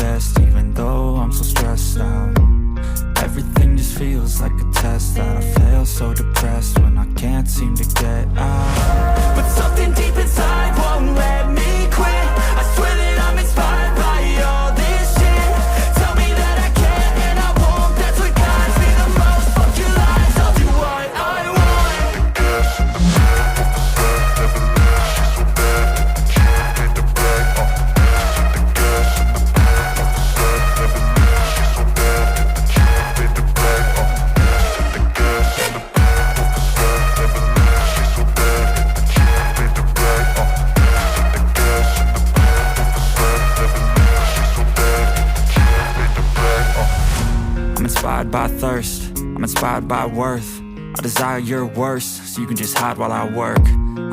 best, even though I'm so stressed out. Everything just feels like a test that I fail, so depressed when I can't seem to get out. But something deep inside won't let me quit. I swear that I'm inspired by all this shit. Tell me that I can and I won't, that's what guides me the most. Fuck your lies, I'll do what I want. I'm inspired by thirst, I'm inspired by worth. I desire your worst, so you can just hide while I work.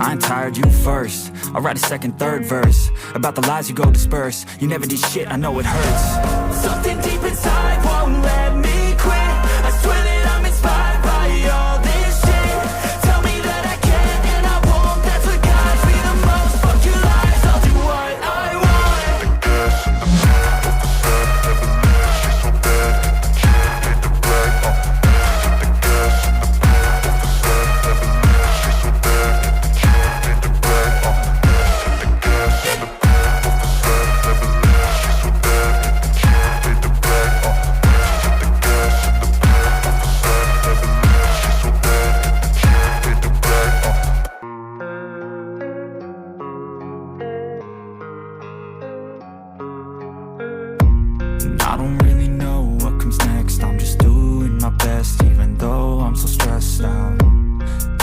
I ain't tired, you first. I'll write a second, third verse about the lies you go disperse. You never did shit, I know it hurts. Something deep inside won't let me quit. I swear that I'm inspired by all this shit. Tell me that I can and I won't, that's what guides me the most. Fuck your lies, I'll do what I want. I don't really know what comes next. I'm just doing my best, even though I'm so stressed out.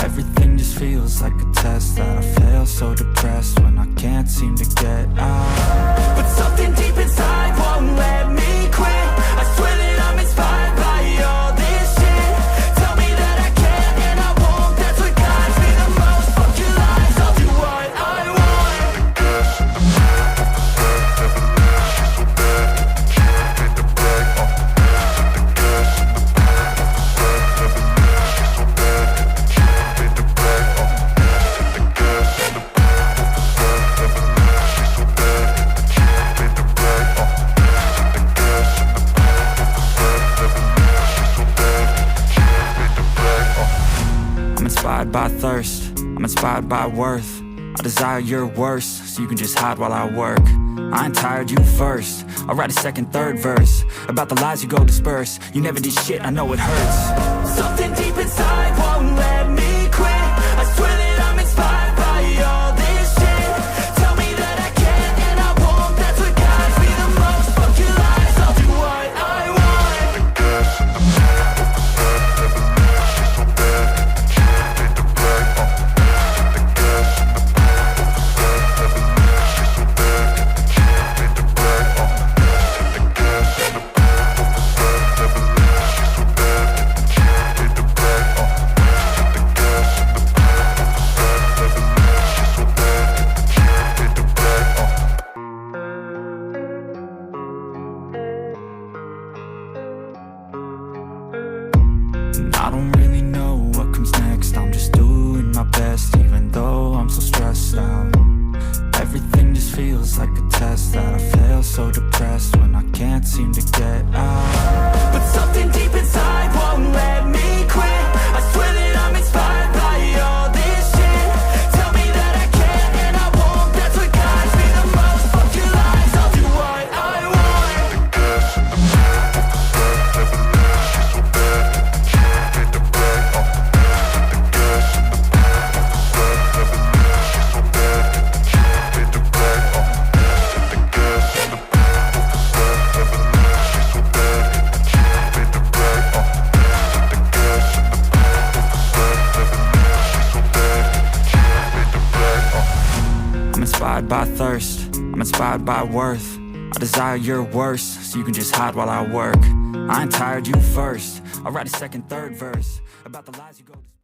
Everything just feels like a test that I fail, so depressed when I can't seem to get out. But something deep inside won't let me quit. I swear that I'm inspired by all this shit. Tell me that I can and I won't, that's what guides me the most. Fuck your lies, I'll do what I want. I'm inspired by thirst, I'm inspired by worth. I desire your worst, so you can just hide while I work. I ain't tired, you first. I'll write a second, third verse about the lies you go disperse. You never did shit, I know it hurts. Something deep inside won't let me quit. I swear that I'm inspired by all this shit. Tell me that I can and I won't, that's what guides me the most. Fuck your lies, I'll do what I want. I don't really know what comes next. I'm just doing my best, even though I'm so stressed out. Everything just feels like a test that I fail, so depressed when I can't seem to get out. But something deep inside won't let me quit. I swear that I'm inspired by all this shit. Tell me that I can and I won't, that's what guides me the most. Fuck your lies, I'll do what I want. I'm inspired by thirst, I'm inspired by worth. I desire your worst, so you can just hide while I work. I ain't tired, you first. I'll write a second, third verse about the lies you go